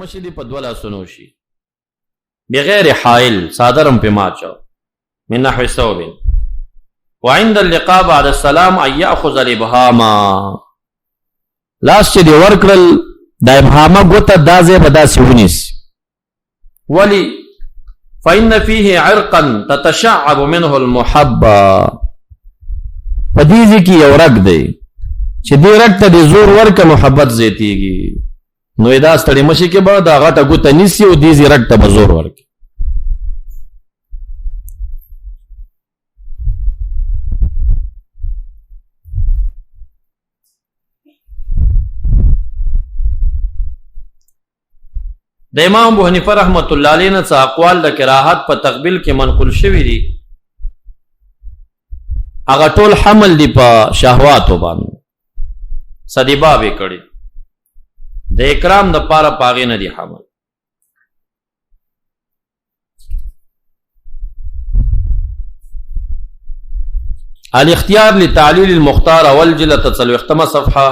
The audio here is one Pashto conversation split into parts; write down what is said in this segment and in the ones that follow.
مشي دی په دولا سنوشي بغیر حائل صادرم په ماچو من نحو ثوب وعند اللقاء بعد السلام ان ياخذ الابهام لاس چې دی ورکړل د ابهامه ګوته دازه بدا سونیس ولی فإن فيه عرقا تتشعب منه المحبة پدیزی کی یو رگ دی چې دی رگ ته دی زور ورکه محبت زیتیږي نو ادا ستړي مشي کې به دا غټه ګوته نیسی او دیزی رگ ته به زور ورکه د امام ابو حنیفه رحمت الله علیه نه اقوال د کراهت په تقبیل کې منقول شوی دي هغه ټول حمل دی په شهواتو باندې صدیبا به کړي د اکرام د پاره پاغې نه دی حمل الاختیار لتعلیل المختار والجلة تصلوختم صفحه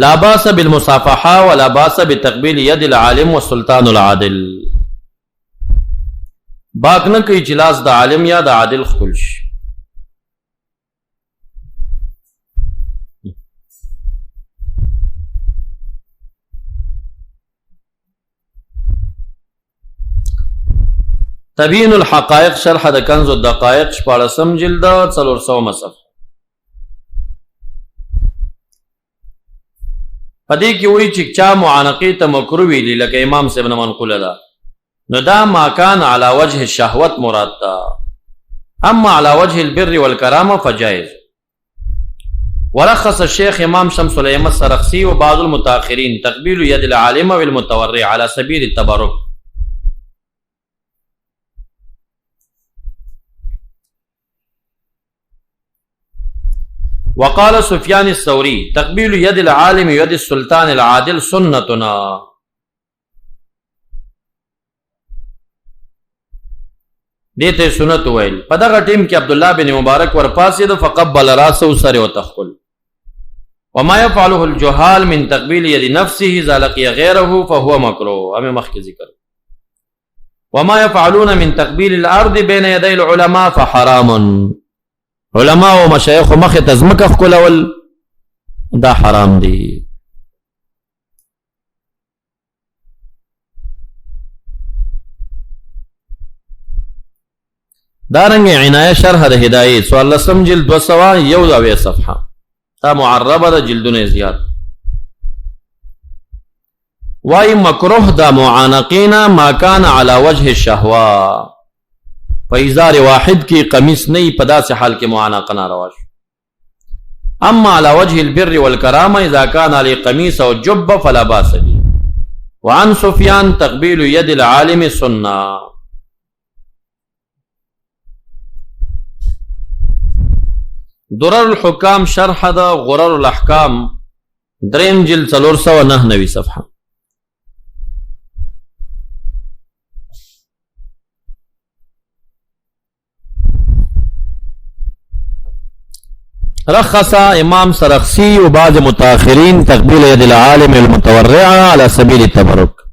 لا باس بالمصافحه ولا باس بتقبيل يد العالم والسلطان العادل باک نه کوي چې لاس د عالم یا د عادل خپل شي تبیین الحقائق شرح د کنز الدقائق 14 جلد 400 صفحه پدې کې وایي چې چا معانقه ته مکروه ویلي لکه امام صاحب نه منقوله ده نو دا ما کان علی وجه الشهوت مراد ده اما علی وجه البر والکرامه فجائز ورخص الشيخ امام شمس الایمه السرخسی وبعض المتاخرین تقبیل ید العالم والمتورع على سبیل التبرک وقال سفيان الثوري تقبيل يد العالم يد السلطان العادل سنتنا دته سنت ویل په دغه ټیم کې عبد الله بن مبارک ورپاسید فقبل راسه سره وتخل وما يفعله الجهال من تقبيل يد نفسه اذا لقي غيره فهو مكروه امه مخکې ذکر وما يفعلون من تقبيل الارض بين يدي العلماء فحرام علماء و مشایخ مخ تزمکه کولول دا حرام دي دارنګ عنایه شرح د هدایت سوال لسم جلد 201 صفحه تا معربه د جلدونه زیات وای مکروه دا معانقینا ما کان علی وجه الشهوه فإزار واحد کی قمیص نہیں پدا سے حال کے معانقہ ناروا شو اما على وجه البر والكرامه اذا كان على قميص او جب فلا باس به وعن سفيان تقبيل يد العالم سنه درر الحكام شرح دا غرر الاحکام دریم جلد 499 صفحه رخص امام سرخسی و بعض متاخرین تقبیل ید العالم المتورع على سبیل التبرک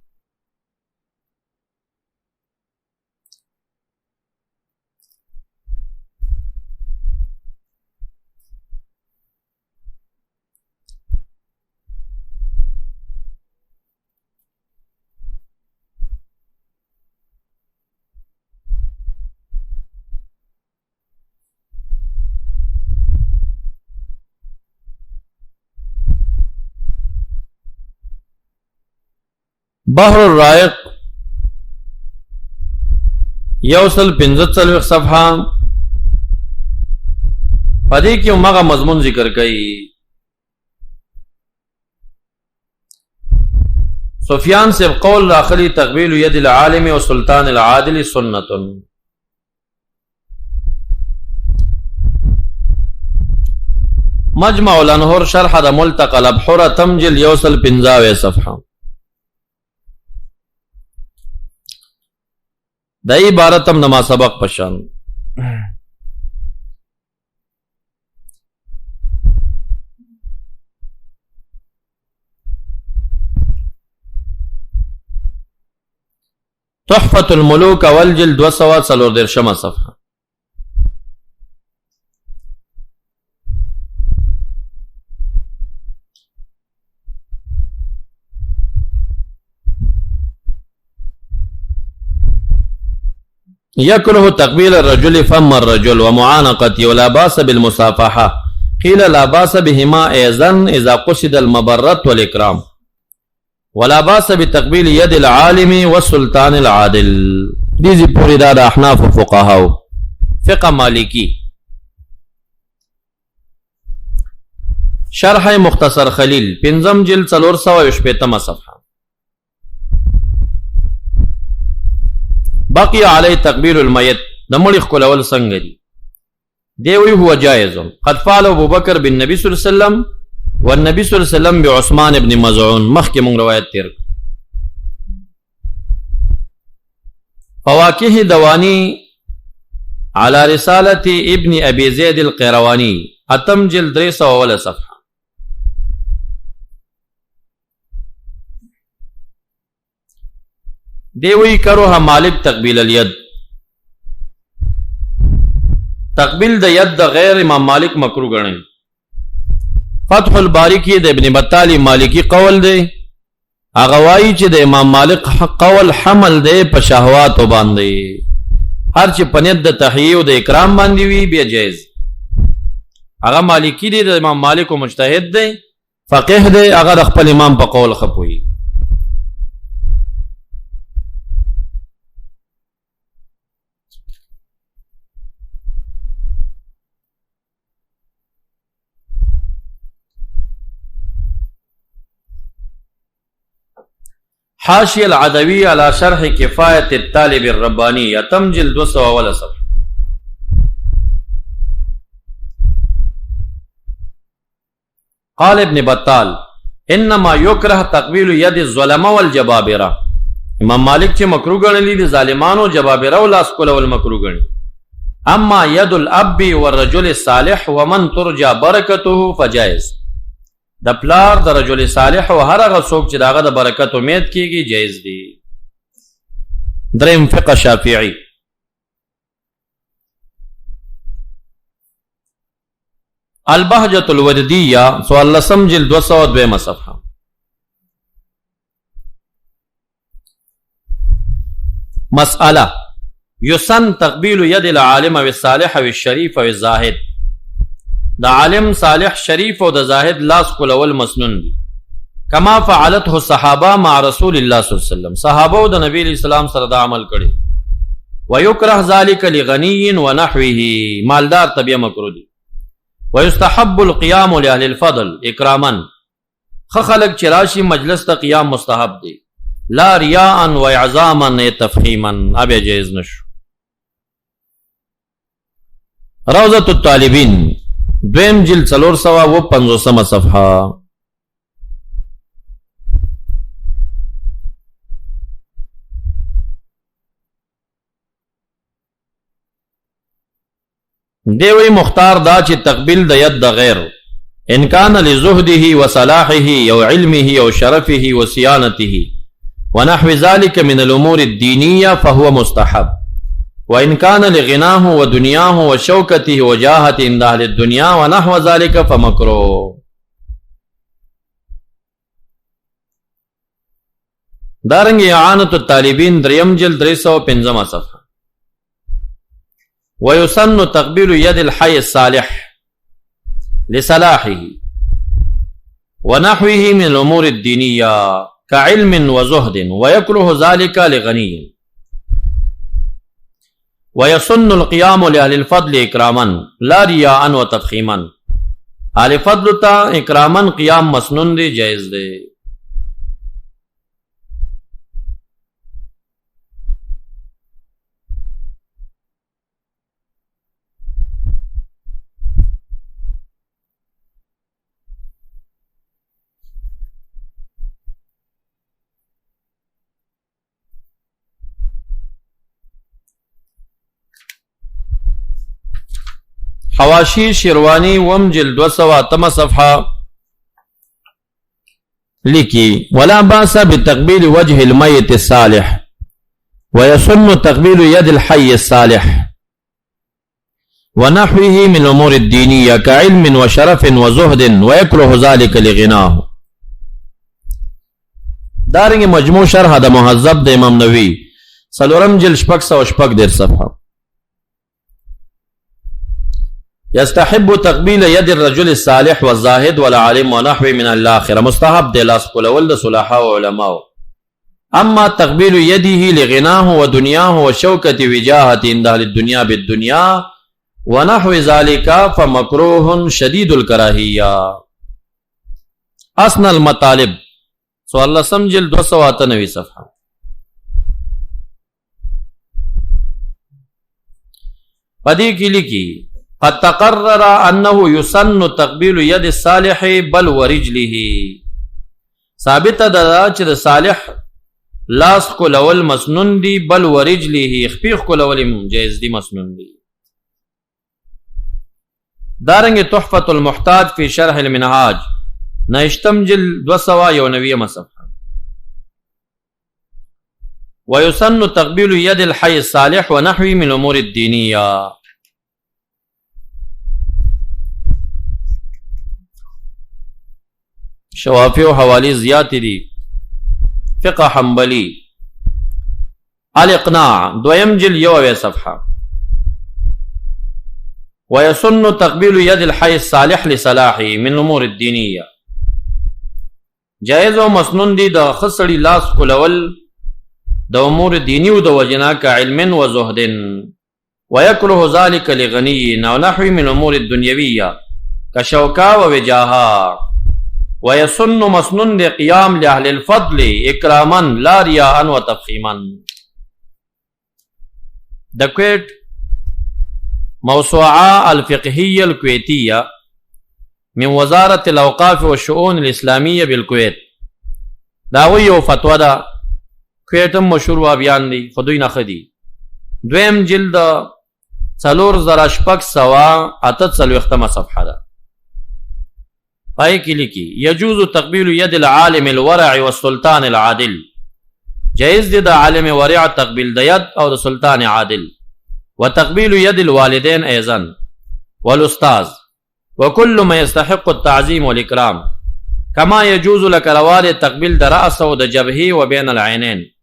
بحر الرائق یوصل 45 صفحه پدې کې موږ مضمون ذکر کړي سفیان سے قول راخلی تقبیل ید العالم و سلطان العادل سنت مجمع الانهر شرح د ملتقى الابحر تمجل یوصل 50 صفحه دا عبارتم نما سبق پشان تحفة الملوک اول جلد 234 صفحه. يكره تقبيل الرجل فم الرجل ومعانقته ولا باس بالمصافحة. قيل لا باس بهما أيضا إذا قصد المبرة والإكرام، ولا باس بتقبيل يد العالم والسلطان العادل. دیزی پوری دا احناف فقهاو. فقه مالکی شرح مختصر خلیل 5 جلد 418 صفحه. بقي عليه تقبيل الميت، د مړي ښکلول څنګه دي؟ دی وی هو جائز قد فعل ابو بکر بالنبي صلی الله علیه وسلم والنبي صلی الله علیه وسلم بعثمان ابن مزعون. مخکې مونږ روایت تیر. فواکه دوانی على رسالة ابن ابي زيد القيرواني اتم جلد 300 صفحه. دیوی کروها مالک تقبیل الید. تقبیل د ید د غیر امام مالک مکروه ګڼي. فتح الباری کې د ابن بطال مالکی قول دی، هغه وایي چې د امام مالک قول حمل دی په شهوات باندې، هر چې په نیت د تحیه او د اکرام باندې وي بیا جایز. هغه مالکی دی، د امام مالک مجتهد دی، فقيه دی، هغه د خپل امام په قول خپوي. حاشیہ العدوی على شرح کفایت الطالب الربانی اتم جلد 200 صفحه. قال ابن بطال انما يكره تقبيل يد الظلم والجبابره. امام مالک چې مکروه ګڼلی دي ظالمانو جبابره او لاس کولول مکروه ګڼي. اما يد الاب والرجل الصالح ومن ترجى برکته فجائز. د پلار د رجل صالح او هر هغه څوک چې داغه د برکت امید کیږي جایز دي. دریم فقه شافعی. البهجة الودیہ 14 جلد 202 صفحه. مسئلہ یسن تقبیل ید العالم والصالح والشریف والزاہد. د عالم صالح شریف او د زاهد لاس کولول مسنون دي، کما فعلته الصحابه مع رسول الله صلی الله علیه وسلم. صحابه او د نبی اسلام سره دا عمل کړي. ويكره ذلك لغني ونحوه. مالدار طبيعه مکروه دي. ويستحب القيام لاهل الفضل اکراما. خلق چراشی مجلس ته قیام مستحب دي، لا رياء واعظاما تفخيما. اب جائز نشو. روضة الطالبین دویم جلد 450 صفحه. دیوی مختار دا چې تقبیل د ید د غیر ان کان لزهده وصلاحه او علمه او شرفه وصيانته ونحو ذلك من الامور الدينيه فهو مستحب، وإن كان لغناه ودنياه وشوكته وجاهته عند أهل الدنيا ونحو ذلك فمكروه. دارنگ اعانة الطالبین دریم جلد 305 صفحه. ويسن تقبيل يد الحي الصالح لصلاحه ونحوه من الأمور الدينية كعلم وزهد، ويكره ذلك لغني. ويسن القيام لأهل الفضل اکراما لا رياء وتفخيما. اهل فضل تا اکراما قیام مسنون دی، جائز دی. حواشی شیروانی وم جلد 208 صفحه لکی ولا باس بتقبیل وجه المیت الصالح. ويسن تقبيل يد الحي الصالح ونحوه من الأمور الدينية كعلم وشرف وزهد ويكره ذلك لغناه. دارنگ مجموع شرح دا مهذب دا امام نووي سلورم جل شپږ سوه شپږ دېرش صفحه. يستحب تقبيل يد الرجل الصالح والزاهد والعالم ونحوه من الآخرة. مستحب دے لاس قلول دا صلحاء و علماء. اما تقبيل يده لغناه ودنياه وشوكة وجاهة عند أهل الدنيا بالدنيا ونحو ذلك فمكروه شديد الكراهية. أسنى المطالب سوال الله سمجل 298 صفحه. پدې کې لیکي قد تقرر انه يسن تقبيل يد الصالح بل ورجله. ثابت ده چې د صالح لاس کولول مسنون دي بل ورجله خپیخ کولول جایز دي مسنون دي. دارنګ تحفة المحتاج في شرح المنهاج نشتم جل 291 صفحه. ويسن تقبيل يد الحي الصالح ونحوه من الأمور الدينية. شوافی و حوالی زیادی دی. فقه حنبلی الاقناع دویم جل 1 صفحه. ويسن تقبيل يد الحي الصالح لصلاحه من الأمور الدينية. جائز و مسنون دی د خسړي لاس کولول د امور دینی او د وجنا کا علم و زهد ويكره ذلك لغني ونحو من الامور الدنيويه كشوكا ووجاها. ويسن مسنون دی قيام لاهل الفضل اكراما لا رياء وتفخيما. د کویت موسوعه الفقهيه الكويتيه من وزاره الاوقاف والشؤون الاسلاميه بالكويت دا ویو فتوا دا کویتم مشهور وابیان دی خدوی نه خدي. دویم جلد 4648 صفحه ده. پای کې لیکي يجوز تقبيل يد العالم الورع والسلطان العادل. جائز دی د عالم ورع تقبيل د يد او د سلطان عادل. وتقبيل يد الوالدين ايضا والاستاذ وكل ما يستحق التعظيم والاكرام كما يجوز لك روال تقبيل د راس او د جبهه وبين العينين.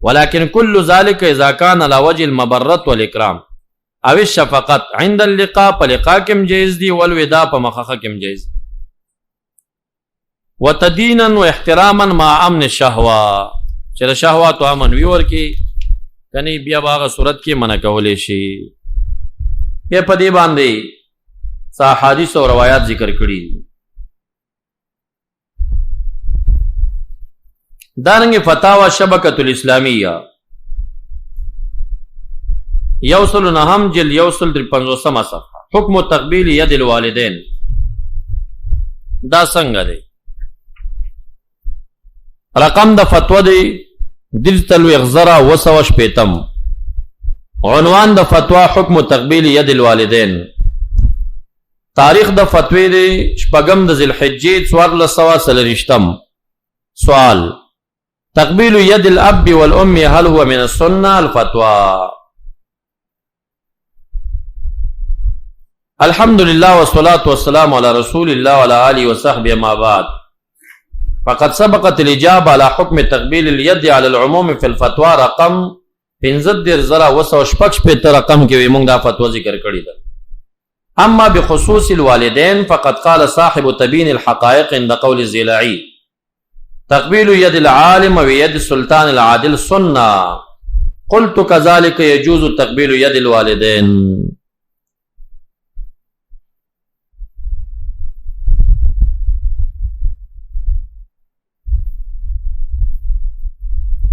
ولكن كل ذلك اذا كان على وجه المبرة والاكرام او الشفقت عند اللقاء فلقاء كم جائز دي والوداع فمخخ كم جائز. وتدينا واحتراما مع امن الشهوه چې شهوات او امن ویور کې کني بیا باغه صورت کې منع کولې شي. په پدې باندې احادیث او روایت ذکر کړي. دارنګ فتاوا شبکۃ الاسلامیہ یوصل نهم جل یوصل 53 صفحه. حکم تقبیل ید الوالدین دا څنګه دی؟ رقم د فتوا دی دلتلو اغزرا وسوش پیتم. عنوان د فتوا حکم تقبیل ید الوالدین. تاریخ د فتوی دی شپږم د ذوالحجې 1430. سوال تقبيل يد الأب والأم هل هو من السنة؟ الفتوى. الحمد لله والصلاة والسلام على رسول الله وعلى آله وصحبه ما بعد. فقد سبقت الإجابة على حكم تقبيل اليد على العموم في الفتوى رقم 15,286 رقم کې موږ دا فتوا ذکر کړی ده. أما بخصوص الوالدين فقد قال صاحب تبين الحقائق عند قول الزيلعي تقبيل يد العالم ويد السلطان العادل سنة. قلت كذلك يجوز تقبيل يد الوالدين.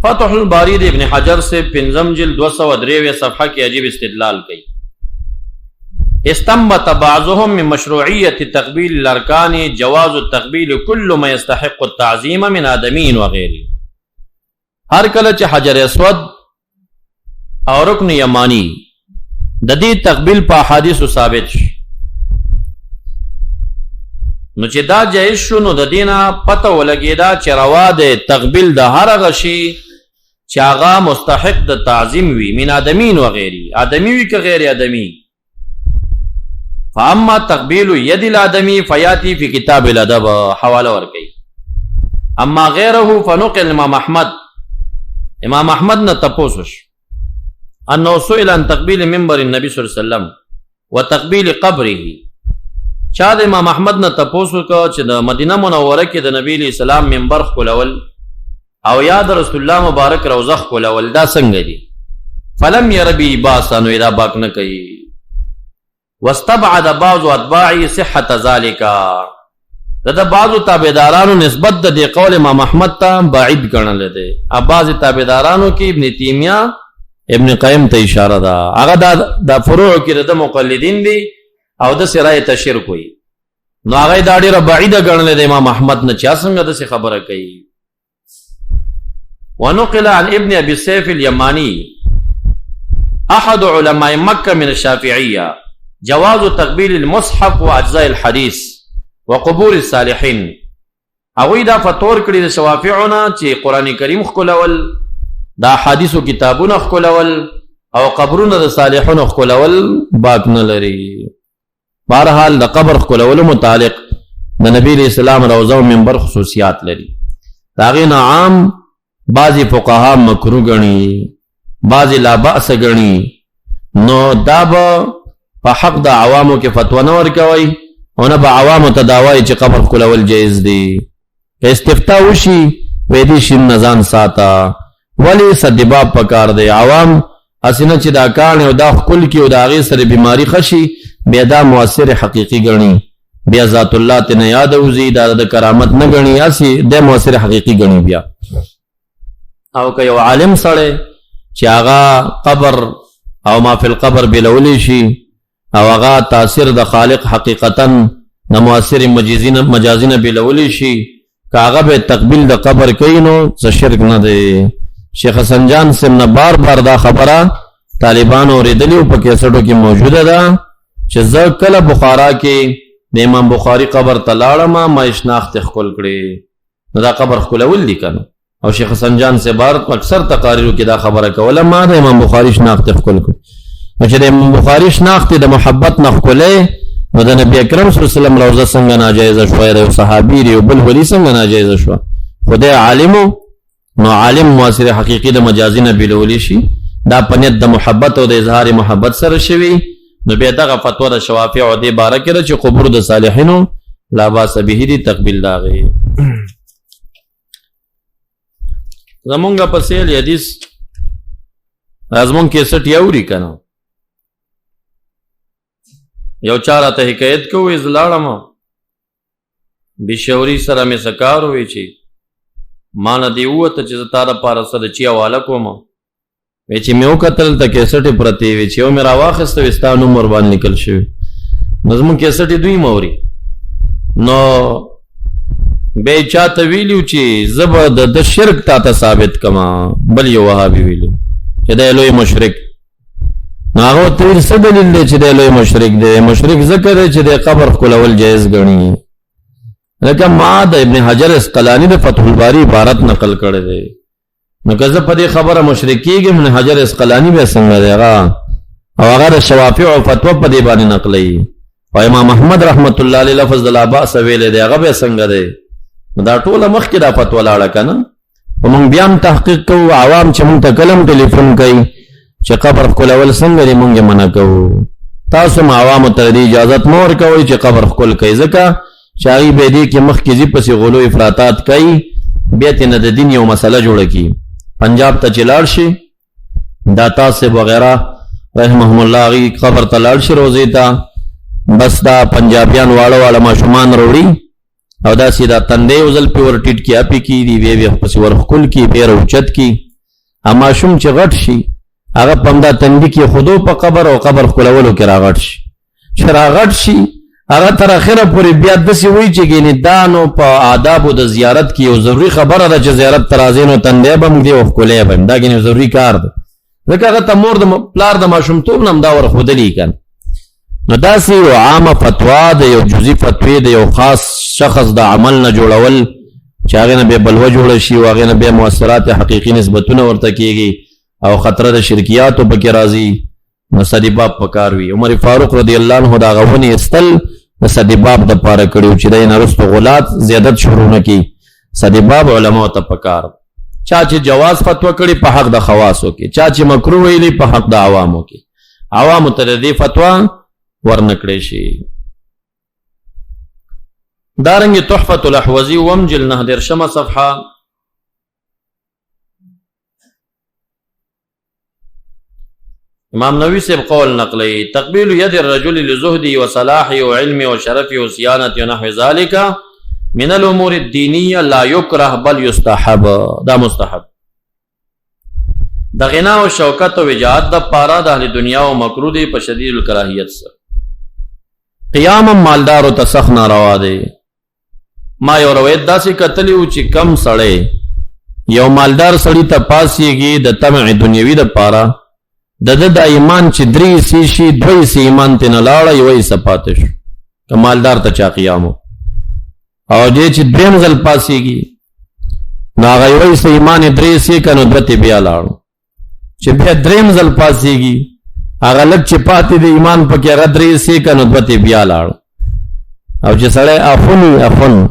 فتح الباری ابن حجر سے پنځم جلد 293 صفحہ کی عجیب استدلال کی. استنبط بعضهم من مشروعیت تقبیل الارکان جواز التقبیل کل ما يستحق التعظیم من آدمین وغیره. ہر کله چې حجر اسود او رکن یمانی د دې تقبیل په حدیث ثابت شي نو چې دا جایز شو نو د دینه پته ولګیدا چې روا ده تقبیل د هر غشي چې هغه مستحق د تعظیم وي من آدمین و غیری آدمی وي که غیر آدمی. فاما تقبیل ید الادمی فیاتی فی کتاب الادب حواله ورکي. اما غیره فنقل امام احمد نه تپوسش انه سئل عن تقبیل منبر النبی صلی الله علیه وسلم وتقبیل قبره. چا د امام احمد نه تپوسو کو چې د مدینه منوره کې د نبی علیہ السلام منبر خولول او یا د رسول الله مبارک روضه خولول دا څنګه دي؟ فلم يربي باسا نو اذا باک نه کوي. واستبعد بعض اتباعي صحه ذلك. دا بعضو تابعدارانو نسبت د قول امام احمد ته بعید ګڼل دي. بعض تابعدارانو کې ابن تیمیہ ابن قیم ته اشاره ده. هغه د فروع کې د مقلدین دي او د سرای تشرک وي. نو هغه دا ډیره بعیده ګڼل د امام احمد نه چا څنګه د خبره کوي. ونقل عن ابن ابي السيف اليماني احد علماء مكه من الشافعيه جواز تقبيل المصحف واجزاء الحديث وقبور الصالحين. هغوی دا فتور کړي د شوافعونه چې قران کریم خولول دا حدیثو کتابونه خولول او قبرونه د صالحونو خولول باک نه لري. بهرحال د قبر خولولو متعلق د نبی اسلام روضه او منبر خصوصیات لري. دا غي عام بعضی فقها مکروه غني بعضی لا باس غني. نو دا به په حق د عوامو کې فتوا نه ورکوي او نه به عوامو ته داوای چې قبر خولول جایز دي. استفتاء وشي په دې شین نزان ساته ولی صدباب پکار دی. عوام اسنه چې دا کار او دا خپل کې او دا غي سره بیماری خشي بیا دا مؤثر حقيقي غني بیا ذات الله ته نه یاد اوزي دا د کرامت نه غني اسی د مؤثر حقيقي غني بیا. او که یو عالم سره چې هغه قبر او ما فی القبر بلولی شي او هغه تاثیر د خالق حقیقتا د مؤثر مجازین بلولی شي که هغه به تقبیل د قبر کوي نو څه شرک نه دی. شیخ حسن جان سم نه بار بار دا خبره طالبان اوریدلی او په کیسټو کې موجوده ده چې زه کله بخارا کې د امام بخاری قبر ته لاړم ما شناخت خپل کړي نو دا قبر خپلول دي کنه. او شیخ حسن جان سے بار اکثر تقاریرو کې دا خبره کوله ما د امام بخاری شناخت خپل کړي. چې د امام بخاری شناخت د محبت نه خپلې نو د نبی اکرم صلی الله علیه وسلم روضه څنګه ناجایز شوه د صحابي دی بل ولی څنګه ناجایز شوه. خدای عالمو نو عالم مؤثر حقيقي د مجازینه بلولی شي دا پنیت د محبت او د اظهار محبت سره شوی نو بیا دغه فتوا د شوافع او د باره کې چې قبور د صالحینو لا باس به دي تقبیل داغي. زمونږ په سیل حدیث ازمون کې سټ یوري کنه یو چاره ته حکایت کوي زلاړم بشوري سره مې سکار وی چی مان دی وته چې تاره پار سره چی حواله کوم وی چې مې وکتل ته کیسټ پرتی وی چې مې راواخست وستانو نمبر باندې نکل شوی نظم کیسټ دوی موري نو به چاته ویلو چې زبر د شرک ته ثابت کما بل یو وهابي ویلو چې د لوی مشرک ناغو تیر څه دلیل دی چې د لوی مشرک دی. مشرک ذکر دی چې د قبر خولول جایز غني. لکه ما د ابن حجر اسقلانی د فتح الباری عبارت نقل کړی دی نو که زه په دې خبره مشرک کېږم ابن حجر اسقلانی به څنګه دی هغه او هغه د شوافع او فتوا په دې باندې نقلوي او امام احمد رحمت الله علیه لفظ د لا باس ویل دی هغه به څنګه دی. دا ټوله مخکې دا فتوا لاړه کنه او موږ بیا تحقیق کوو. عوام چې موږ ته کلم ټلیفون کوي چې قبر خولول څنګه دی موږ منع کوو. تاسو ما عوام ته اجازه مور کوي چې قبر خول کوي ځکه شاغي به دې کې مخ کې زی پسې غلو افراطات کوي بیا ته نه د دین یو مسله جوړه کی. پنجاب ته چلاړ شي داتا سے وغیرہ رحمهم الله غي قبر ته لاړ شي روزي ته بس دا پنجابیان واړه ماشومان وروړي او دا سیدا تندې وزل په ور ټیټ کې اپی کی دی وی پسې ور خل کی پیر اوچت کی اما شوم چې غټ شي هغه پندا تندې کې خودو په قبر او قبر خلولو کې راغټ شي شراغټ شي هغه تر اخره پورې بیا د سی وی چې ګینه دانو په آداب د زیارت کې یو ضروری خبره ده چې زیارت ترازینو تندې بم دی او خلې بم دا ګینه ضروری کار ده ځکه هغه ته مور د پلار د ماشوم توب نم دا ور خودلی کن نو داسې یو عامه فتوا د یو جزئی فتوی د یو خاص شخص د عمل نه جوړول چې هغه نه به بلوه جوړ شي او هغه نه به مؤثرات حقيقي نسبتونه ورته کیږي او خطر د شرکیات او پکې راځي، نو سدباب پکار وي. عمر فاروق رضی الله عنه دا غونی استل د سدباب د پاره کړیو چې دای نه رستو غلات زیادت شروع نه کی. سدباب علماء ته پکار، چا چې جواز فتوا کړي په حق د خواصو کې، چا چې مکروه ویلي په حق د عوامو کې، عوامو ته دې فتوا ورنکړي شي. دارنګ تحفة الاحوزی ومجل 19 صفحه امام نووي سے قول نقلی تقبیل ید الرجل لزهدی وصلاحی وعلمی وشرفی وصیانتی ونحو ذالک من الامور الدینیه لا یکره بل یستحب. دا مستحب د غنا او شوکت او وجاهت د پارا د اهل دنیا او مکروه دی په شدید الکراهیت سره. قیام مالدار او تسخ ناروا دی. ما یو روایت داسې کتلی و چې کم سړی یو مالدار سړی ته پاسیږي د طمع دنیوي د پارا د ایمان چې درې سی شي دوی سی ایمان ته نه لاړه یوې سپاتې شو که مالدار ته چا قیامو او دې چې دریم ځل پاسیږي نو هغه یوې سی ایمان درې سی کنو دوته بیا لاړو چې بیا دریم ځل پاسیږي هغه لږ چې پاتې د ایمان پکې هغه درې سی کنو دوته بیا لاړو. او چې سړی افن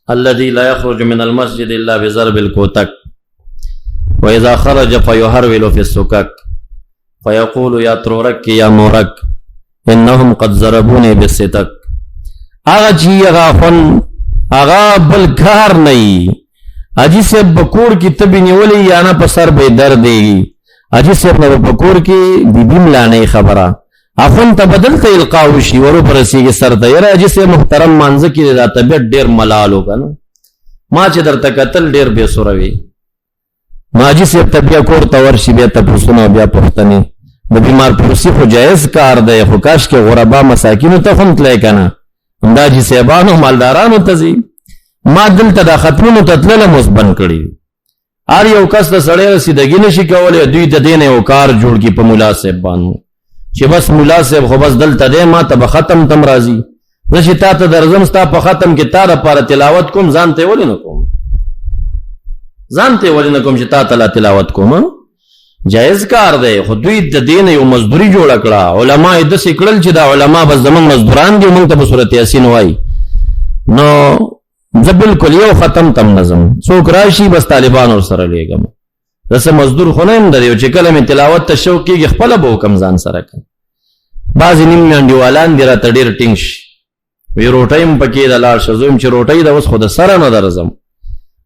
الذي لا يخرج من المسجد الا بضرب الكوتك وإذا خرج فيهرول في السكك فيقول يا ترورك يا مورك إنهم قد ضربوني بالستك. آغا جی آغا فن آغا بلکار نئی اجی سے بکور کی تبی نیولی یانا پسر بے دردی اجی سے اپنا بکور کی بی بیم لانے خبرہ افن تا بدلتا القاوشی ورو پرسی کی سر تیر اجی سے محترم مانزکی دا طبیعت دیر ملالو کا نا ما چی در تکتل دیر بے سروی ماجی سے بیا کور تورشی بیا تپوسونه بیا پختنی د بیمار پرسی خو جایز کار دی خو کاش کې غربا مساکینو ته هم تلای کنه دا جی سیبانو مالدارانو ته زی ما دلته د ختمونو تتلله مسبن کړي ار یو کس د سړی رسیدګی نشي کولای دوی د دین یو کار جوړ کی په مولا صاحب باندې چې بس مولا صاحب خو بس دلته دی ما ته ختم تم راضی نشي تا ته درځم ستا په ختم کې تا لپاره تلاوت کوم ځان ته ولې نه کوم ځانته ولنه کوم چې تا تعالی تلاوت کوم جایز کار دی خو دوی د دین یو مزدوری جوړ کړه علما د سکړل چې دا علما بس زمون مزدوران دي مونږ ته په سورته یاسین وای نو زبل کل یو ختم تم نظم څوک راشي بس طالبان ور سره لګم دسه مزدور خو نه هم دی چې کله می تلاوت ته شوق کیږي خپل به کم ځان سره کوي بعض نیم منډیوالان دی را تډیر ټینګ وی روټایم پکې د لار شزوم چې روټي د وس خود سره نه درځم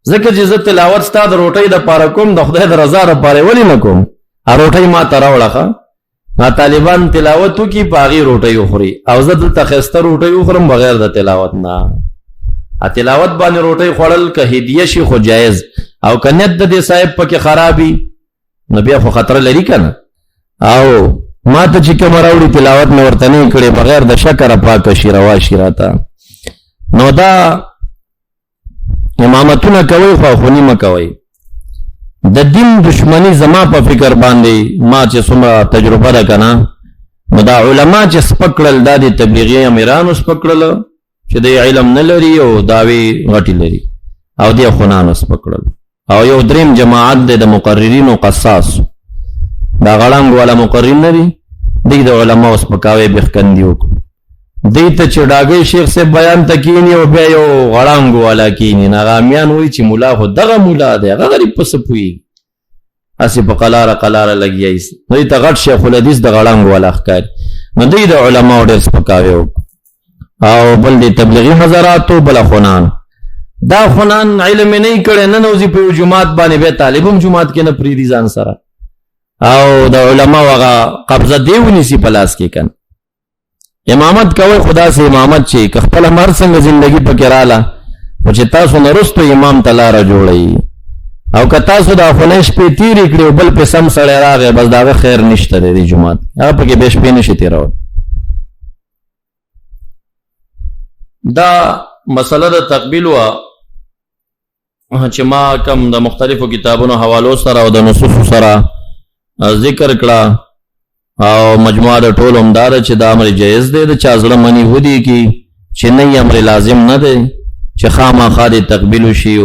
ځکه چې زه تلاوت ستا د روټۍ د پاره کوم د خدای د رضا لپاره ولې نه کوم ا روټۍ ما ته راوړه ما طالبان تلاوت وکي پاغي روټۍ وخوري او زه دلته خسته روټۍ وخورم بغیر د تلاوت نه ا تلاوت باندې روټۍ خوړل که هدیه شي خو جایز او کنيت د دې صاحب پکې خرابي نو بیا خو خطر لري کنه او ما ته چې کوم راوړي تلاوت نه ورته نه کړي بغیر د شکر پاک شي روا شي راته نو دا امامتونه کوي خو خونی مکوي د دین دشمنی زما په فکر باندې ما چې څومره تجربه ده کنه نو دا علما چې سپکړل د تبلیغي امیرانو سپکړل چې د علم نه لري او داوی غټي لري او د خنانو سپکړل او یو دریم جماعت د مقررین او قصاص دا غړنګ والا مقررین نه دي د علما سپکاوي بخکندي وکړي دیتا چې ډاګي شیخ سے بیان تکینی او بیا یو غړانګ والا کینی ناغامیان وای چې مولا خو دغه مولا دی هغه غریب پس پوي اسی په قلاره لګیایس نو ته غټ شیخ الحدیث د غړانګ والا ښکار نو دی د علماء ډېر سپکاوي او بل دی تبلیغي حضرات بل خنان دا خنان علم نه کړي نه نوځي په جمعات باندې به طالبم جمعات کې نه پریدي ځان سره او د علماء هغه قبضه دیونی سی پلاس کې کن امامت کوي خدا سے امامت چې خپل مر څنګه زندگی پکې رااله او چې تاسو نرستو امام تلاره جوړي او که تاسو د افنش په تیری کړو بل په سم سره راغی بس دا خیر نشته دی جمعات هغه پکې بش په نشي تیرو دا مسله د تقبیل وا چې ما کم د مختلفو کتابونو حوالو سره او د نصوص سره ذکر کړه او مجموعه د ټول امدار چې دا امر جایز دی د چا زړه منی ودی کی چې نه امر لازم نه دی چې خامخا دې تقبیل وشي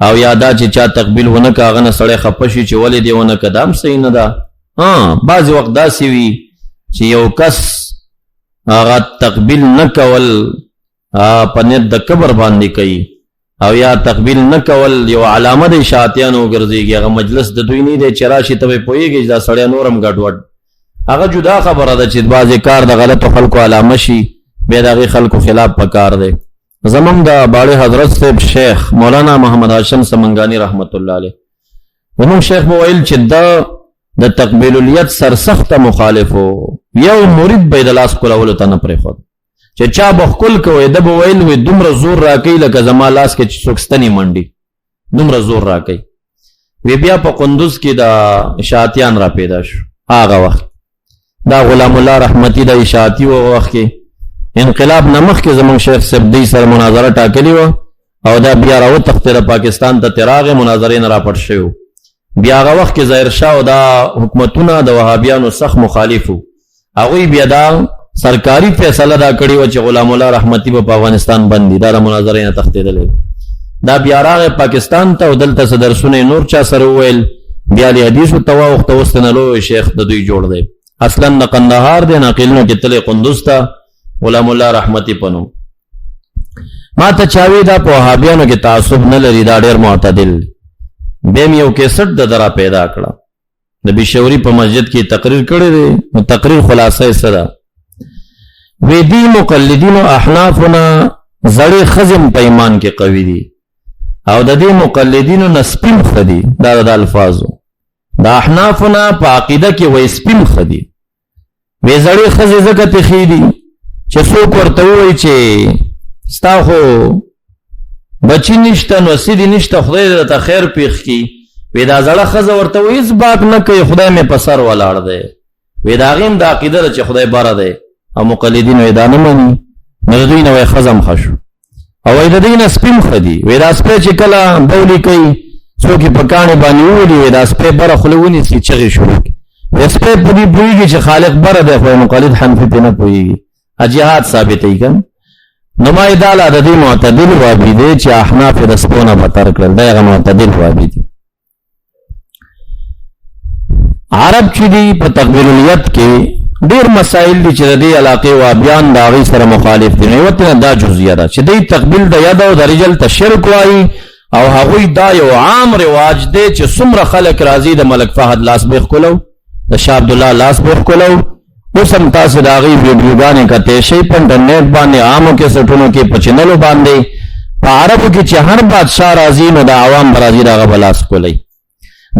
او یادا چې چا تقبیل ونه که هغه نه سړی خفه شي چې ولې دې ونه که دا هم صحیح نه ده. بعضې وخت داسې وي چې یو کس هغه تقبیل نه کول په نیت د کبر باندې کوي او یا تقبیل نه کول یو علامه د شاتیانو ګرځېږي، هغه مجلس د دوی نه دی چې راشي ته به پوهېږي چې دا سړی نورم ګډوډ. هغه جدا خبره ده چې بعضې کار د غلطو خلکو علامه شي بیا د هغې خلکو خلاف پکار دی. زمونږ د باړې حضرت صاحب شیخ مولانا محمد هاشم سمنګانی رحمت الله علیه زمونږ شیخ به ویل چې د تقبیل الید سرسخته مخالف و. یو مرید به یې د لاس ښکلولو ته نه پرېښود چې چا به ښکل کوی ده به ویل وی دومره زور راکوي لکه زما لاس کې چې څوک ستنې منډي، دومره زور راکوي. وی بیا په قندوز کې د اشاعتیان را پیدا شو. هغه وخت دا غلام الله رحمتي د اشاعتي وخت کې انقلاب نه مخکې زمونږ شیخ صاحب دوی سره مناظره ټاکلې وه او دا بیا راوتښتېده پاکستان ته ترې راغې مناظرې نه راپټ شوی. بیا هغه وخت کې ظاهر شاه او دا حکومتونه د وهابیانو سخت مخالف وو. هغوی بیا دا سرکاري فیصله دا کړې وه چې غلام الله رحمتي به په افغانستان بندي، دا د مناظرې نه تښتېدلی. دا بیا راغی پاکستان ته او دلته څه درسونه یې نور چا سره وویل، بیا د حدیثو ته واوښته. اوس نه لوی شیخ د دوی جوړ دی، اصلا د قندهار دی، ناقلونو کې تللی قندوز ته غلام الله رحمتي په نوم. ما ته چا وی دا په وهابیانو کې تعصب نه لري، دا ډېر معتدل دی. بیا مې یو کیسټ د را پیدا کړه، د بشوري په مسجد کې تقریر کړی دی. نو تقریر خلاصه یې څه ده؟ وی دي مقلدینو احنافونه زړې ښځې په ایمان کې قوي دي او د دې مقلدینو نه سپین ښه دي. دا د الفاظو د احنافونه په عقیده کې وایي سپین ښه دي. وی زړې ښځې ځکه تښې دي چې څوک ورته ووایي چې ستا خو بچی نشته نو سیدي نشته خدای درته خیر پیښ کړي. وی دا زړه ښځه ورته وایي هېڅ باک نه کوي خدای مې په سر ولاړ دی. وی د هغې هم د عقیده ده چې خدای بره دی او مقلدینو یې دا نه مني. نو د دوی نه وایي ښځه هم ښه شو او وایي د دوی نه سپین ښه دي. وی دا سپی چې کله بولي کوي څوک یې په کاڼې باندې وولي وی دا سپی بره خوله ونیسي چغې شروع کړي. وی سپی په دې پوهېږي چې خالق بره دی خو مقلد حنفي پرې نه پوهېږي. جهاد ثابتوي که نو ما یې دا لا د دې معتدل وابي دی چې احناف یې د سپو نه بتر کړل، دا هغه معتدل وابي دي. عرب چې دي په تقبیل الید کې ډېر مسائل دي چې د دې علاقې وابیان د هغې سره مخالف دي. نو یوه ترې دا جزیه ده چې دوی تقبیل د ید او د رجل ته شرک وایي او هغوی دا یو عام رواج دی چې څومره خلک راځي د ملک فهد لاس به یې ښکلو، د شاه عبدالله لاس به یې ښکلو. اوس هم تاسو د هغې ویډیوګانې کتلی شئ په انټرنیټ باندې، عامو کیسټونو کې، په چینلو باندې. په عربو کې چې هر بادشاه راځي نو د عوام به راځي د هغه به لاس ښکلی.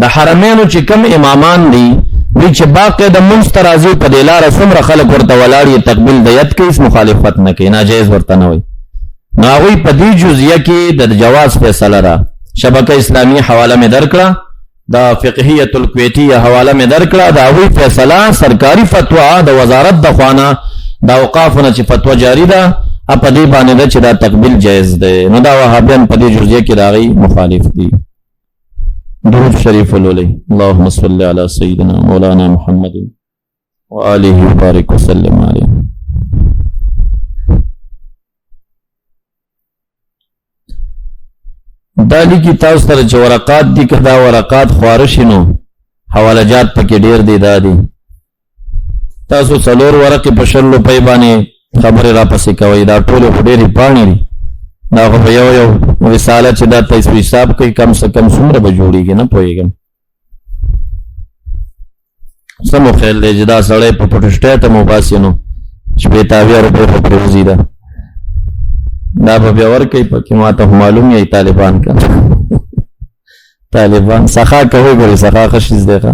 د حرمینو چې کم امامان دي دوی چې باقاعده مونځ ته راځي په دې لاره څومره خلک ورته ولاړ یې تقبیل د ید کوي، هېڅ مخالفت نه کوي، ناجایز ورته نه وایي. نو هغوی په دې جزیه کې د جواز فیصله ده. شبکه اسلامي حواله مې درکړه، دا فقهیة الکویتیه حواله مې درکړه، د هغوی فیصله سرکاري فتوا د وزارت د خوا د اوقافو نه چې فتوا جاري ده په دې باندې ده چې دا تقبیل جایز دی. نو دا وهابیان په دې جزیه کې د هغوی مخالف دي. درود شریف ولولئ. اللهم صل علی سیدنا مولانا محمد وآله وبارک وسلم علیه. دا لیکي تاسو سره چې ورقات دي که دا ورقات خواره شي نو حواله جات پکې ډېر دي. دا دي تاسو 4 ورقې په 20 روپۍ باندې خبرې راپسې کوئ. دا ټولې خو ډېرې پاڼې دي. دا خو په یو رساله چې دا تاسو حساب کوي کم سے کم څومره به جوړېږي نه پوهېږم. څه مو خیال دی چې دا سړی په پټوسټیټ هم وباسي نو 80 روپۍ خو پرې وځي. دا به بیا ورکوي پکې ما ته معلوم یې طالبان که طالبان سخا کوي ګورې سخا ښه شیز دی ښه